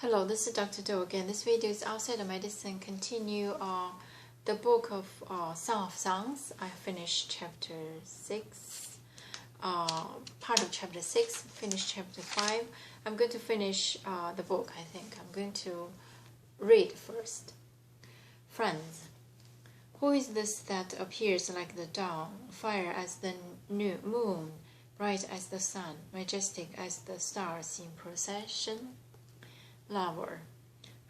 Hello, this is Dr. Do again. This video is outside of medicine. Continue the book of Song of Songs. I finished chapter 6, part of chapter 6, finished chapter 5. I'm going to finish the book, I think. I'm going to read first. Friends, who is this that appears like the dawn, fair as the moon, bright as the sun, majestic as the stars in procession? Lover.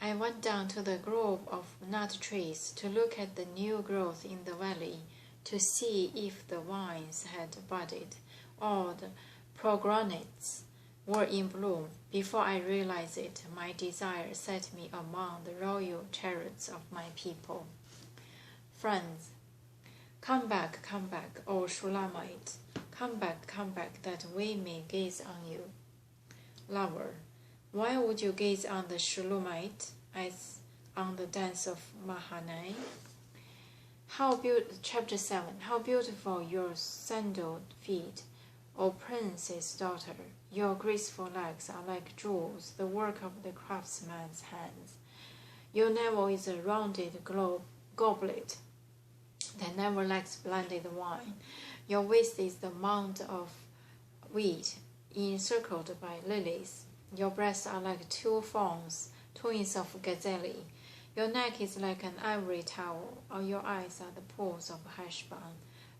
I went down to the grove of nut trees to look at the new growth in the valley, to see if the vines had budded or the pomegranates were in bloom. Before I realized it, my desire set me among the royal chariots of my people. Friends, come back, O Shulamite. Come back, that we may gaze on you. Lover. Why would you gaze on the Shulamite as on the dance of Mahanaim? Chapter 7. How beautiful your sandaled feet, O princess daughter! Your graceful legs are like jewels, the work of the craftsman's hands. Your navel is a rounded goblet that never lacks blended wine. Your waist is the mound of wheat encircled by lilies. Your breasts are like two fawns, twins of gazelle. Your neck is like an ivory towel, or your eyes are the pools of Heshbon,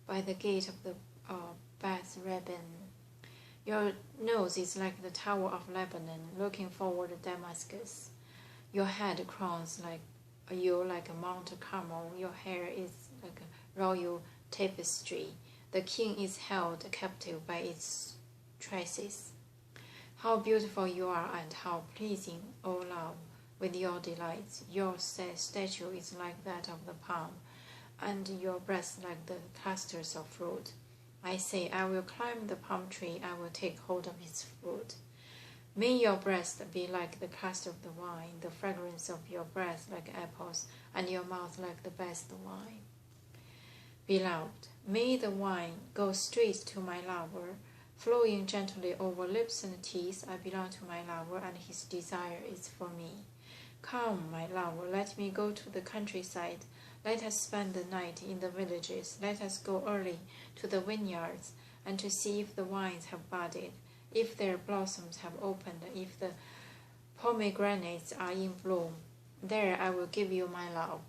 by the gate of the Beth Rabban. Your nose is like the tower of Lebanon, looking forward to Damascus. Your head crowns like a Mount Carmel. Your hair is like a royal tapestry. The king is held captive by its tresses. How beautiful you are, and how pleasing, O love, with your delights. Your statue is like that of the palm, and your breasts like the clusters of fruit. I say, I will climb the palm tree, I will take hold of its fruit. May your breast be like the cluster of the vine, the fragrance of your breath like apples, and your mouth like the best wine. Beloved, may the wine go straight to my lover, flowing gently over lips and teeth. I belong to my lover, and his desire is for me. Come, my lover, let me go to the countryside. Let us spend the night in the villages. Let us go early to the vineyards, and to see if the vines have budded, if their blossoms have opened, if the pomegranates are in bloom. There I will give you my love.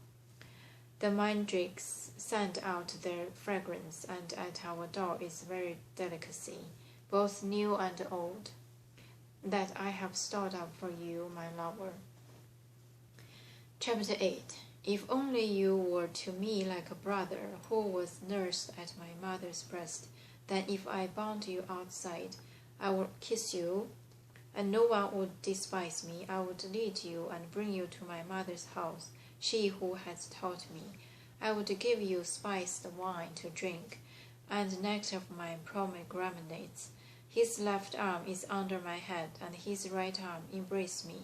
The mandrakes send out their fragrance, and at our door is very delicacy, both new and old, that I have stored up for you, my lover. Chapter 8. If only you were to me like a brother who was nursed at my mother's breast, then if I bound you outside, I would kiss you, and no one would despise me. I would lead you and bring you to my mother's house, she who has taught me. I would give you spiced wine to drink, and nectar of my pomegranates. His left arm is under my head, and his right arm embrace me.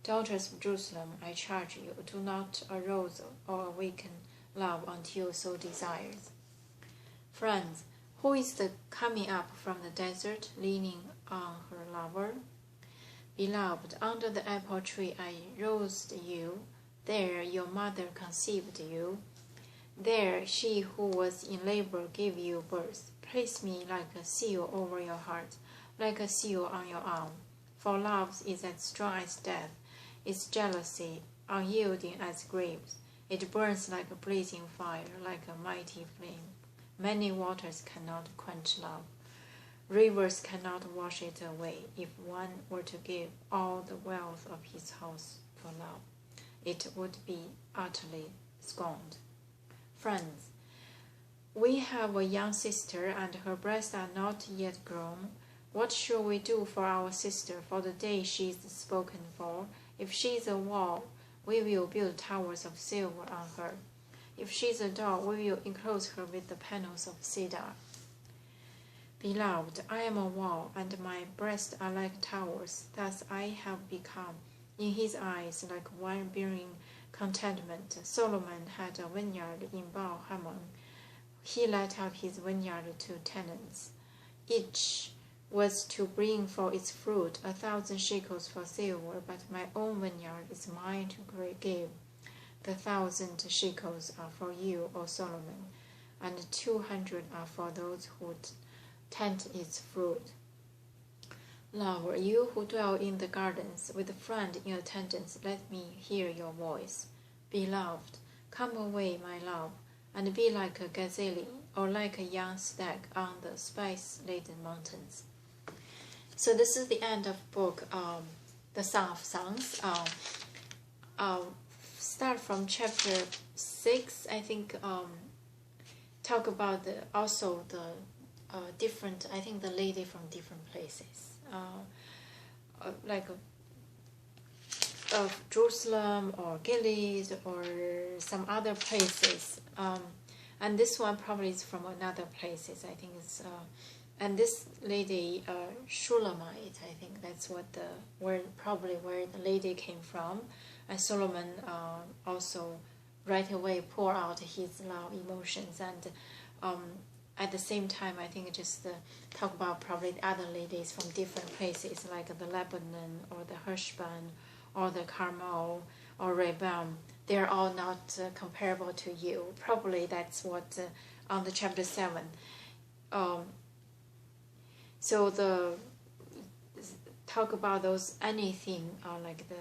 Daughters of Jerusalem, I charge you, do not arouse or awaken love until so desires. Friends, who is the coming up from the desert, leaning on her lover? Beloved, under the apple tree I roused you. There your mother conceived you. There she who was in labor gave you birth. Place me like a seal over your heart, like a seal on your arm. For love is as strong as death, its jealousy unyielding as grapes. It burns like a blazing fire, like a mighty flame. Many waters cannot quench love. Rivers cannot wash it away. If one were to give all the wealth of his house for love, it would be utterly scorned. Friends, we have a young sister, and her breasts are not yet grown. What shall we do for our sister for the day she is spoken for? If she is a wall, we will build towers of silver on her. If she is a door, we will enclose her with the panels of cedar. Beloved, I am a wall, and my breasts are like towers. Thus I have become, in his eyes, like one bearing contentment. Solomon had a vineyard in Baal Hamon. He let out his vineyard to tenants. Each was to bring for its fruit 1,000 shekels for silver, but my own vineyard is mine to give. The 1,000 shekels are for you, O Solomon, and 200 are for those who tend its fruit. Lover, you who dwell in the gardens, with a friend in attendance, let me hear your voice. Beloved, come away, my love, and be like a gazelle, or like a young stag on the spice-laden mountains. So this is the end of book, The Song of Songs. Start from chapter 6, I think, talk about also the different, I think the lady from different places, like of Jerusalem or Gilead or some other places. And this one probably is from another places. I think it's and this lady Shulamite. I think that's what where the lady came from. And Solomon also right away pour out his love emotions, and at the same time I think just talk about probably the other ladies from different places like the Lebanon or the Heshbon or the Carmel or Rebam. They're all not comparable to you. Probably that's what on the chapter 7. So the talk about those anything like the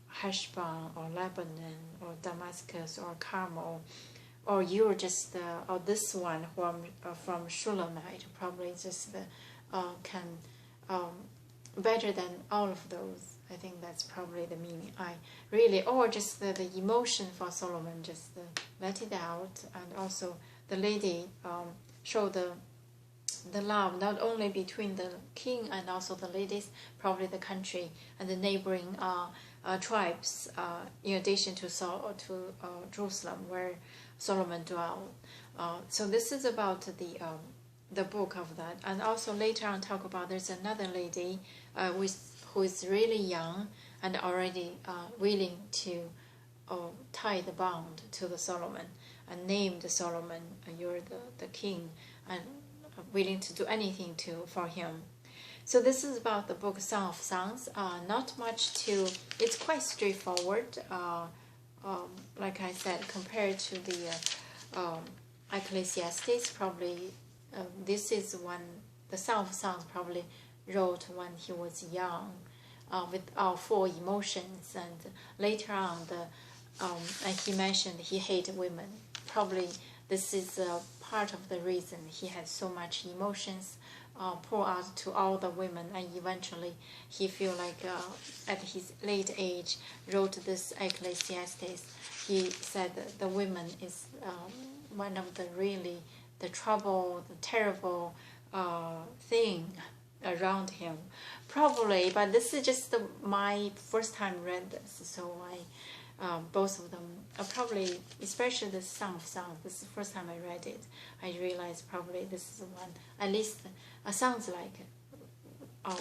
Heshbon or Lebanon or Damascus or Carmel, or you're just or this one from Shulamite, probably just can better than all of those. I think that's probably the meaning. Or just the emotion for Solomon, just let it out, and also the lady show the love not only between the king and also the ladies, probably the country and the neighboring tribes, in addition to Jerusalem where Solomon dwelled. So this is about the book of that, and also later on talk about there's another lady who is really young and already willing to tie the bond to the Solomon and name the Solomon, you're the king, and willing to do anything for him. So this is about the book Song of Songs. Not much to, it's quite straightforward. Like I said, compared to the Ecclesiastes, probably this is one, the Song of Songs probably wrote when he was young, with all four emotions, and later on and he mentioned he hated women. Probably this is part of the reason he had so much emotions pour out to all the women, and eventually he feel like at his late age wrote this Ecclesiastes. He said that the women is one of the trouble, the terrible thing around him, probably. But this is just my first time read this, so both of them probably, especially the Song of Songs. This is the first time I read it. I realized probably this is the one. At least sounds like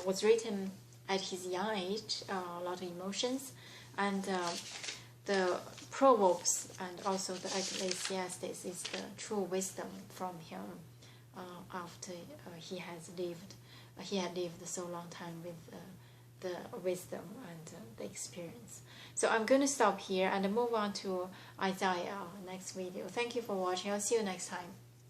was written at his young age. A lot of emotions, and the Proverbs and also the Ecclesiastes is the true wisdom from him after he had lived so long time with the wisdom and the experience. So I'm going to stop here and move on to Isaiah next video. Thank you for watching. I'll see you next time.